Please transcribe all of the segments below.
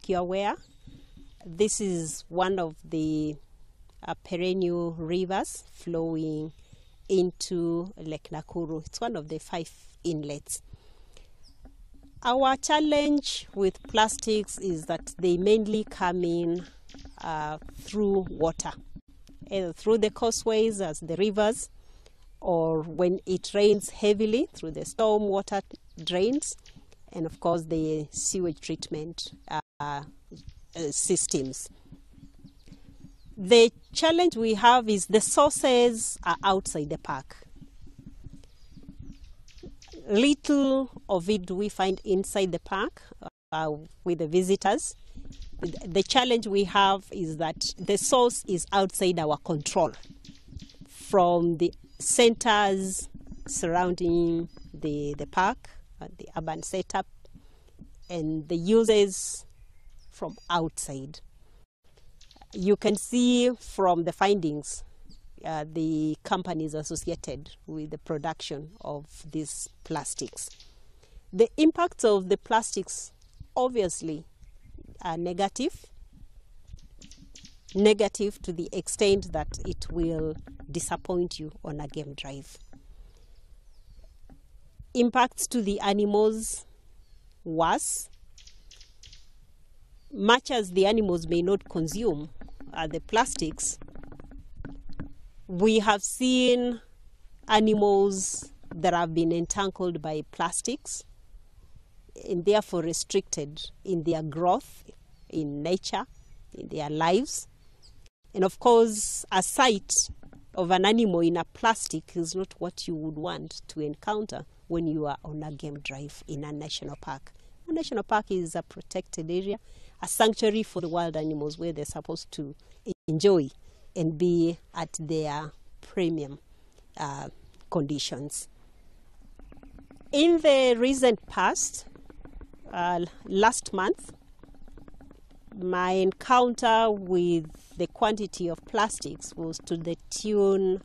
like you're aware, this is one of the perennial rivers flowing into Lake Nakuru. It's one of the 5 inlets. Our challenge with plastics is that they mainly come in through water, either through the causeways as the rivers, or when it rains heavily through the storm water drains, and of course the sewage treatment systems. The challenge we have is the sources are outside the park. Little of it do we find inside the park with the visitors. The challenge we have is that the source is outside our control, from the centers surrounding the park, the urban setup, and the uses from outside. You can see from the findings the companies associated with the production of these plastics. The impacts of the plastics obviously are negative to the extent that it will disappoint you on a game drive. Impacts to the animals, worse. Much as the animals may not consume the plastics, we have seen animals that have been entangled by plastics and therefore restricted in their growth, in nature, in their lives. And of course, a sight of an animal in a plastic is not what you would want to encounter when you are on a game drive in a national park. A national park is a protected area, a sanctuary for the wild animals where they're supposed to enjoy and be at their premium conditions. In the recent past, last month, my encounter with the quantity of plastics was to the tune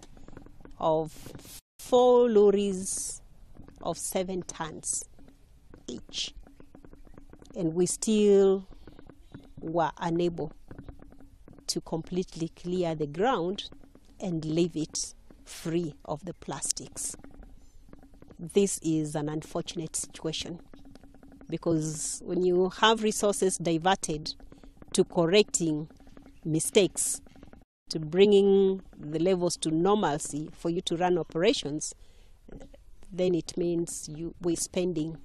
of 4 lorries of 7 tons each. And we still were unable to completely clear the ground and leave it free of the plastics. This is an unfortunate situation, because when you have resources diverted to correcting mistakes, to bringing the levels to normalcy for you to run operations, then it means we're spending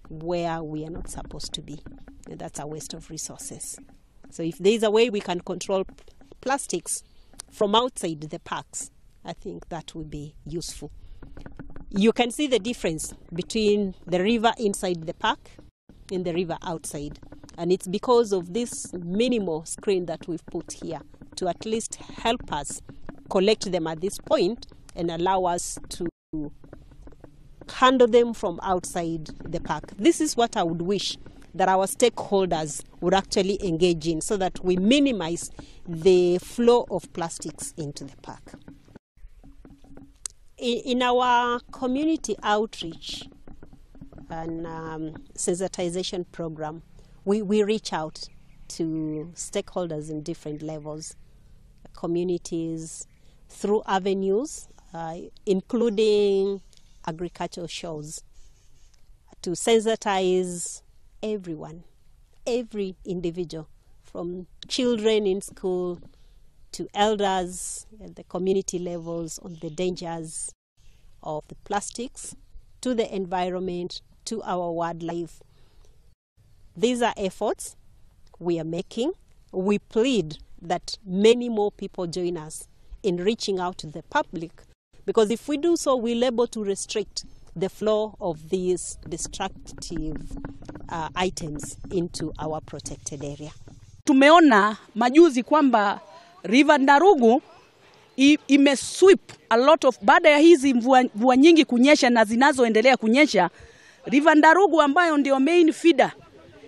where we are not supposed to be. And that's a waste of resources. So if there's a way we can control plastics from outside the parks, I think that would be useful. You can see the difference between the river inside the park and the river outside. And it's because of this minimal screen that we've put here to at least help us collect them at this point and allow us to handle them from outside the park. This is what I would wish that our stakeholders would actually engage in, so that we minimize the flow of plastics into the park. In our community outreach and sensitization program, we reach out to stakeholders in different levels, communities, through avenues, including agricultural shows, to sensitize everyone, every individual, from children in school to elders at the community levels, on the dangers of the plastics, to the environment, to our wildlife. These are efforts we are making. We plead that many more people join us in reaching out to the public, because if we do so, we're able to restrict the flow of these destructive items into our protected area. Tumeona majuzi kwamba River Nakuru imesweep a lot of, baada ya hizi mvua nyingi kunyesha na zinazoendelea kunyesha, River Nakuru ambayo ndio main feeder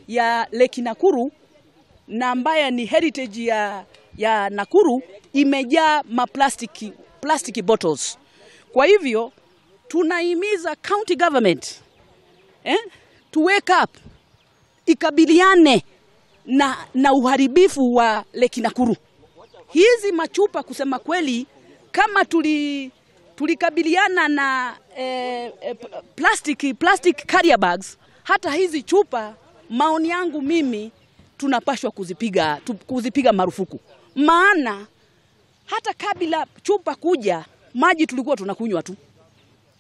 ya Lake Nakuru na ambayo ni heritage ya Nakuru, imejaa plastic bottles. Kwa hivyo tunahimiza county government to wake up, ikabiliane na uharibifu wa Lake Nakuru. Hizi machupa kusema kweli, kama tulikabiliana na plastic carrier bags, hata hizi chupa, maoni yangu mimi, tunapashwa kuzipiga marufuku. Maana hata kabla chupa kuja, maji tulikuwa tunakunywa tu.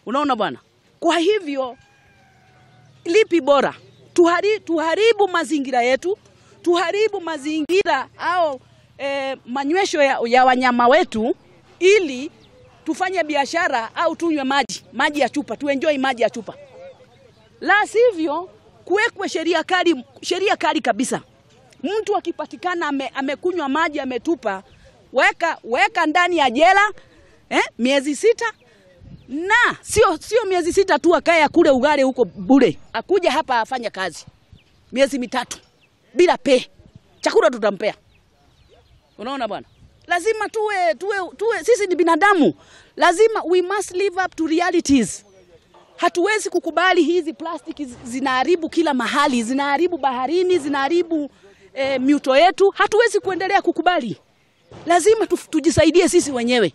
Unaona bwana? Kwa hivyo lipi bora? Tuharibu mazingira yetu, tuharibu mazingira au manywesho ya wanyama wetu, ili tufanye biashara au tunywe maji ya chupa, tuenjoy maji ya chupa. La sivyo kuwekwe sheria kali kabisa. Mtu akipatikana amekunywa maji ametupa, weka ndani ya jela miezi 6, na sio miezi 6 tu akae kule ugare huko bure. Akuja hapa afanya kazi miezi 3 bila pay. Chakula tutampea. Unaona bwana? Lazima tuwe sisi ni binadamu. Lazima we must live up to realities. Hatuwezi kukubali hizi plastiki zinaharibu kila mahali, zinaharibu baharini, zinaharibu mito yetu. Hatuwezi kuendelea kukubali. Lazima tujisaidie sisi wenyewe.